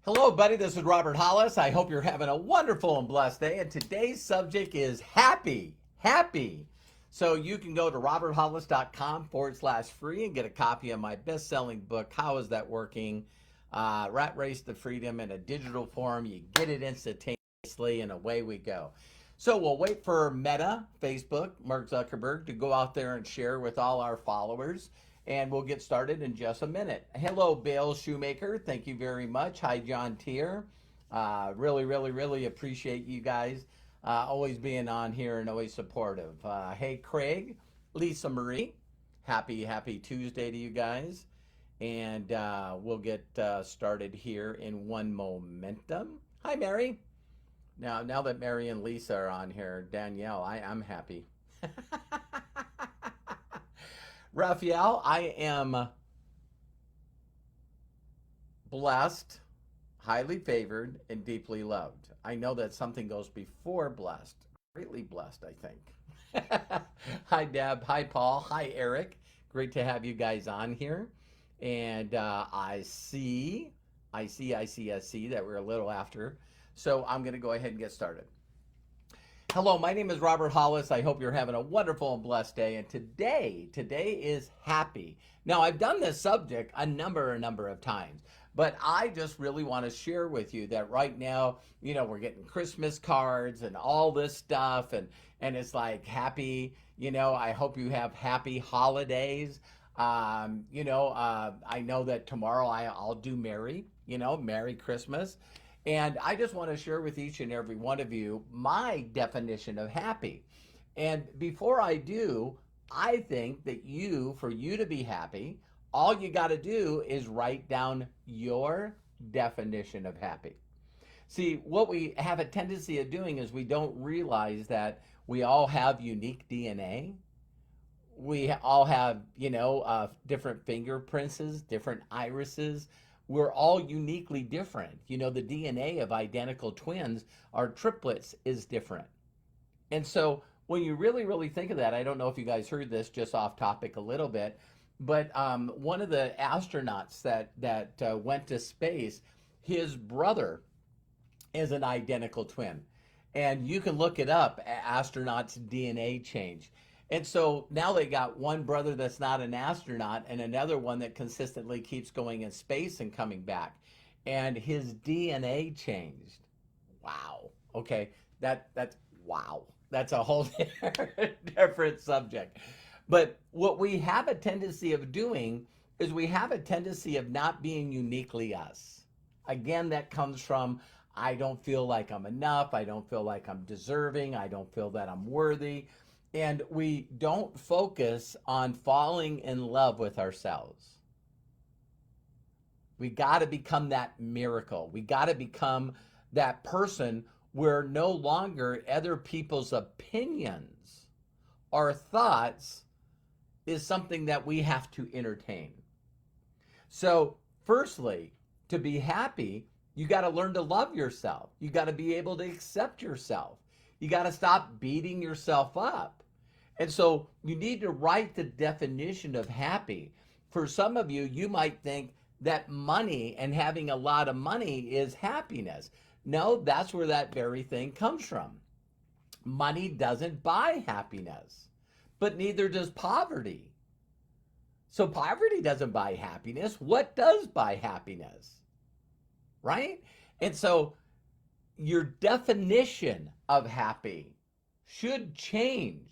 Hello, buddy. This is Robert Hollis. I hope you're having a wonderful and blessed day. And today's subject is happy. Happy. So you can go to roberthollis.com/free and get a copy of my best selling book, How Is That Working? Rat Race to Freedom in a digital form. You get it instantaneously, and away we go. So we'll wait for Meta, Facebook, Mark Zuckerberg, to go out there and share with all our followers. And we'll get started in just a minute. Hello, Bale Shoemaker. Thank you very much. Hi, John Tier. Really appreciate you guys always being on here and always supportive. Hey, Craig, Lisa Marie. Happy Tuesday to you guys. And we'll get started here in one momentum. Hi, Mary. Now that Mary and Lisa are on here, Danielle, I'm happy. Raphael, I am blessed, highly favored, and deeply loved. I know that something goes before blessed. Greatly blessed, I think. Hi, Deb. Hi, Paul. Hi, Eric. Great to have you guys on here. And I see that we're a little after. So I'm going to go ahead and get started. Hello, my name is Robert Hollis. I hope you're having a wonderful and blessed day. And today is happy. Now, I've done this subject a number of times, but I just really want to share with you that right now, we're getting Christmas cards and all this stuff, and it's like happy. I hope you have happy holidays. I know that tomorrow I'll do Merry Christmas. And I just want to share with each and every one of you my definition of happy. And before I do, I think that for you to be happy, all you got to do is write down your definition of happy. See, what we have a tendency of doing is we don't realize that we all have unique DNA. We all have, different fingerprints, different irises. We're all uniquely different. The DNA of identical twins or triplets is different. And so when you really think of that, I don't know if you guys heard this, just off topic a little bit, but one of the astronauts that went to space, his brother is an identical twin. And you can look it up, astronauts' DNA change. And so now they got one brother that's not an astronaut and another one that consistently keeps going in space and coming back. And his DNA changed. Wow. Okay. That's wow. That's a whole different subject. But what we have a tendency of doing is we have a tendency of not being uniquely us. Again, that comes from I don't feel like I'm enough. I don't feel like I'm deserving. I don't feel that I'm worthy. And we don't focus on falling in love with ourselves. We got to become that miracle. We got to become that person where no longer other people's opinions or thoughts is something that we have to entertain. So, firstly, to be happy, you got to learn to love yourself. You got to be able to accept yourself. You got to stop beating yourself up. And so you need to write the definition of happy. For some of you, you might think that money and having a lot of money is happiness. No, that's where that very thing comes from. Money doesn't buy happiness, but neither does poverty. So poverty doesn't buy happiness. What does buy happiness? Right? And so your definition of happy should change.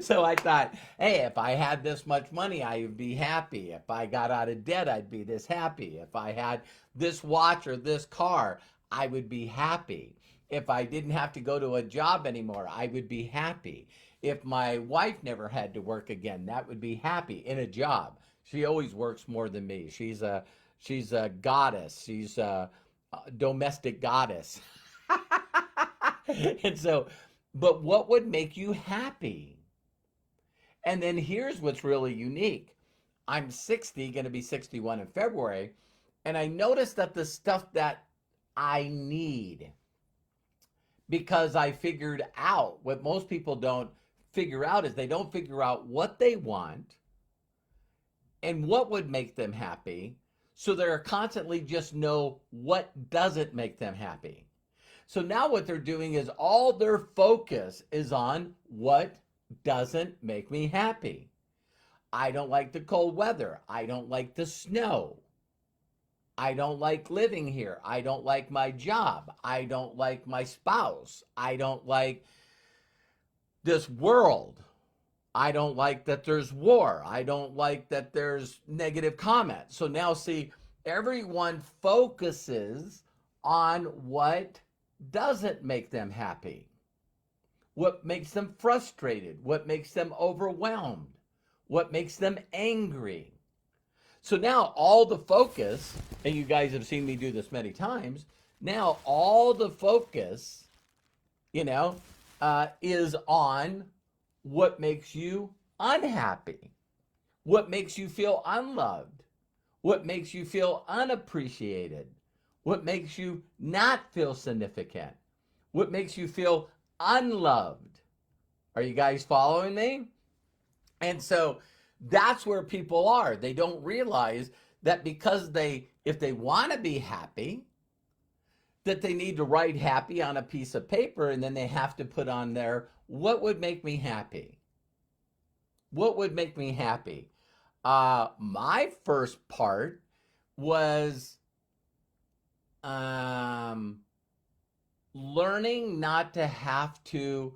So I thought, hey, if I had this much money, I would be happy. If I got out of debt, I'd be this happy. If I had this watch or this car, I would be happy. If I didn't have to go to a job anymore, I would be happy. If my wife never had to work again, that would be happy in a job. She always works more than me. She's a goddess. She's a domestic goddess. And so, but what would make you happy? And then here's what's really unique. I'm 60, going to be 61 in February, and I noticed that the stuff that I need, because I figured out what most people don't figure out is they don't figure out what they want and what would make them happy. So they're constantly just know what doesn't make them happy. So now what they're doing is all their focus is on what doesn't make me happy. I don't like the cold weather. I don't like the snow. I don't like living here. I don't like my job. I don't like my spouse. I don't like this world. I don't like that there's war. I don't like that there's negative comments. So now see, everyone focuses on what doesn't make them happy, what makes them frustrated, what makes them overwhelmed, what makes them angry. So now all the focus, and you guys have seen me do this many times, now all the focus, is on what makes you unhappy, what makes you feel unloved, what makes you feel unappreciated, what makes you not feel significant, what makes you feel unloved. Are you guys following me? And so that's where people are. They don't realize that because if they want to be happy, that they need to write happy on a piece of paper, and then they have to put on there, what would make me happy? What would make me happy? My first part was learning not to have to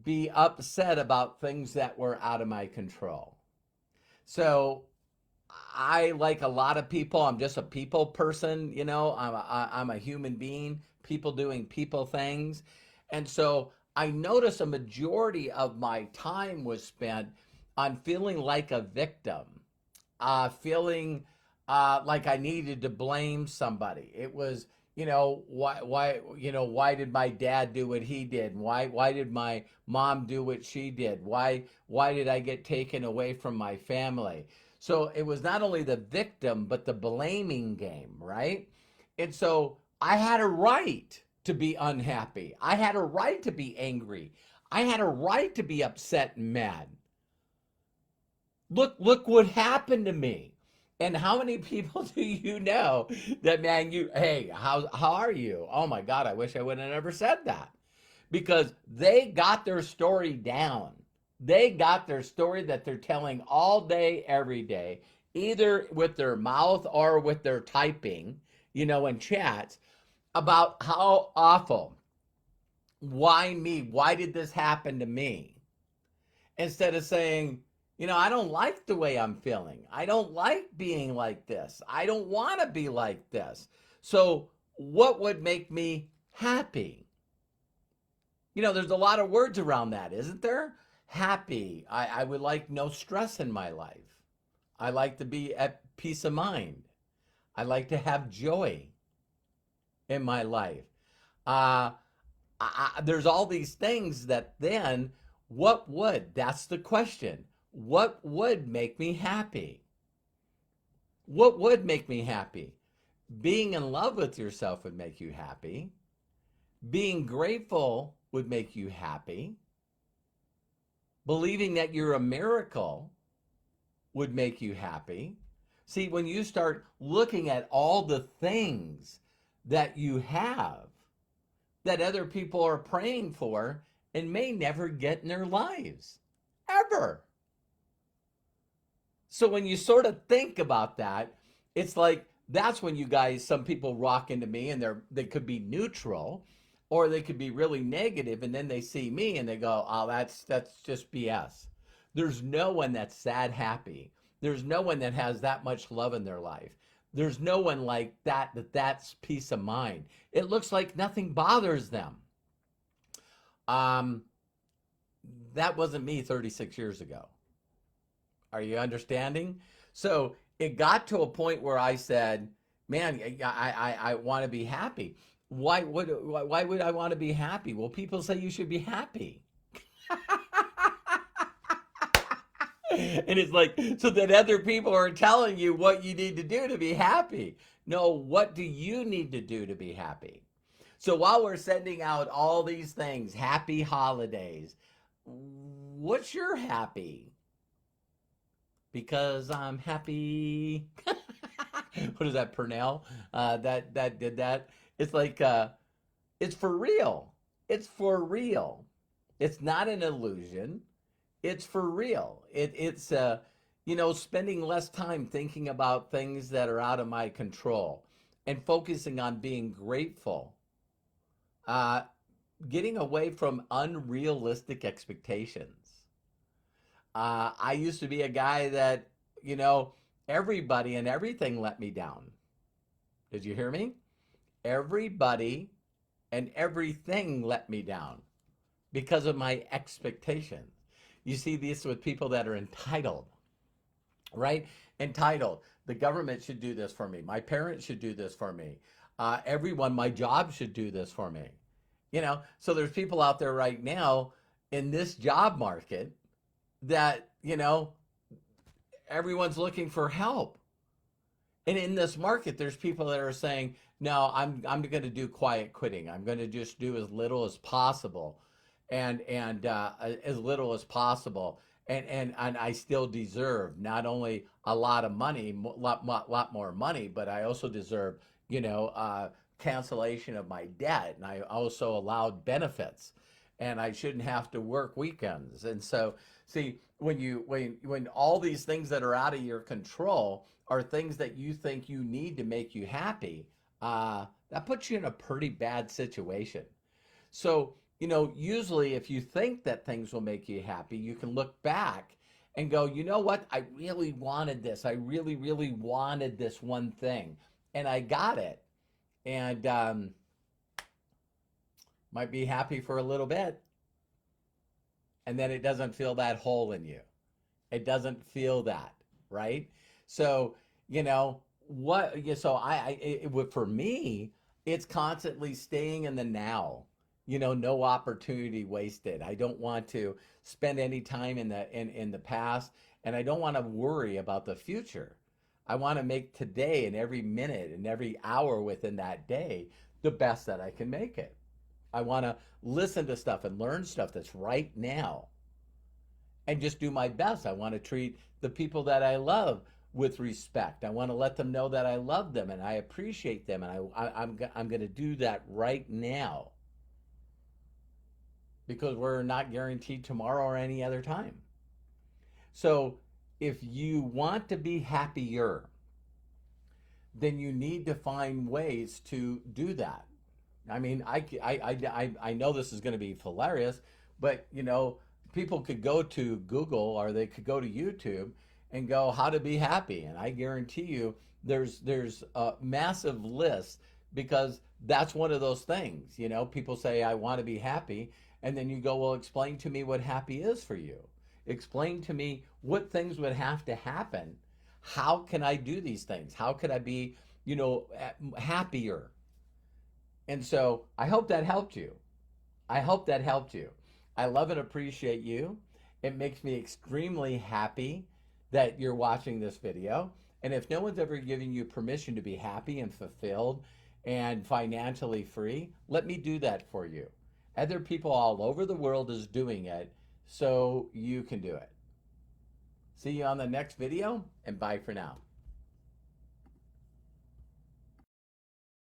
be upset about things that were out of my control. So I, like a lot of people, I'm just a people person, I'm a human being, people doing people things. And so I noticed a majority of my time was spent on feeling like a victim, feeling like I needed to blame somebody. It was, why did my dad do what he did? Why did my mom do what she did? Why did I get taken away from my family? So it was not only the victim, but the blaming game, right? And so I had a right to be unhappy. I had a right to be angry. I had a right to be upset and mad. Look what happened to me. And how many people do you know that, man, hey, how are you? Oh my God, I wish I would have never said that. Because they got their story down. They got their story that they're telling all day, every day, either with their mouth or with their typing, in chats, about how awful. Why me? Why did this happen to me? Instead of saying, I don't like the way I'm feeling. I don't like being like this. I don't want to be like this. So what would make me happy? There's a lot of words around that, isn't there? Happy. I would like no stress in my life. I like to be at peace of mind. I like to have joy in my life. There's all these things that then, that's the question. What would make me happy? What would make me happy? Being in love with yourself would make you happy. Being grateful would make you happy. Believing that you're a miracle would make you happy. See, when you start looking at all the things that you have that other people are praying for and may never get in their lives, ever. So when you sort of think about that, it's like, that's when some people rock into me, and they could be neutral, or they could be really negative, and then they see me and they go, oh, that's just BS. There's no one that's sad happy. There's no one that has that much love in their life. There's no one like that's peace of mind. It looks like nothing bothers them. That wasn't me 36 years ago. Are you understanding? So it got to a point where I said, man, I want to be happy. Why would I want to be happy? Well, people say you should be happy. And it's like, so that other people are telling you what you need to do to be happy. No, what do you need to do to be happy? So while we're sending out all these things, happy holidays, what's your happy? Because I'm happy. What is that, Purnell? That did that. It's like it's for real. It's for real. It's not an illusion. It's for real. It's spending less time thinking about things that are out of my control and focusing on being grateful. Uh, Getting away from unrealistic expectations. I used to be a guy that, you know, everybody and everything let me down. Did you hear me? Everybody and everything let me down because of my expectations. You see this with people that are entitled, right? Entitled. The government should do this for me. My parents should do this for me. Everyone, my job should do this for me. So there's people out there right now in this job market that, everyone's looking for help. And in this market, there's people that are saying, no, I'm going to do quiet quitting. I'm going to just do as little as possible, and as little as possible, and I still deserve not only a lot of money, lot more money, but I also deserve, cancellation of my debt, and I also allowed benefits, and I shouldn't have to work weekends. And so, see, when all these things that are out of your control are things that you think you need to make you happy, that puts you in a pretty bad situation. So, usually if you think that things will make you happy, you can look back and go, you know what? I really wanted this. I really, really wanted this one thing, and I got it. And might be happy for a little bit, and then it doesn't feel that hole in you. It doesn't feel that, right? So, what, so for me, it's constantly staying in the now. No opportunity wasted. I don't want to spend any time in the past, and I don't want to worry about the future. I want to make today and every minute and every hour within that day the best that I can make it. I want to listen to stuff and learn stuff that's right now and just do my best. I want to treat the people that I love with respect. I want to let them know that I love them and I appreciate them, and I'm going to do that right now, because we're not guaranteed tomorrow or any other time. So if you want to be happier, then you need to find ways to do that. I mean, I know this is going to be hilarious, but people could go to Google or they could go to YouTube and go how to be happy, and I guarantee you there's a massive list, because that's one of those things. People say I want to be happy, and then you go, well, explain to me what happy is for you. Explain to me what things would have to happen. How can I do these things? How could I be, happier? And so I hope that helped you. I hope that helped you. I love and appreciate you. It makes me extremely happy that you're watching this video. And if no one's ever given you permission to be happy and fulfilled and financially free, let me do that for you. Other people all over the world is doing it, so you can do it. See you on the next video, and bye for now.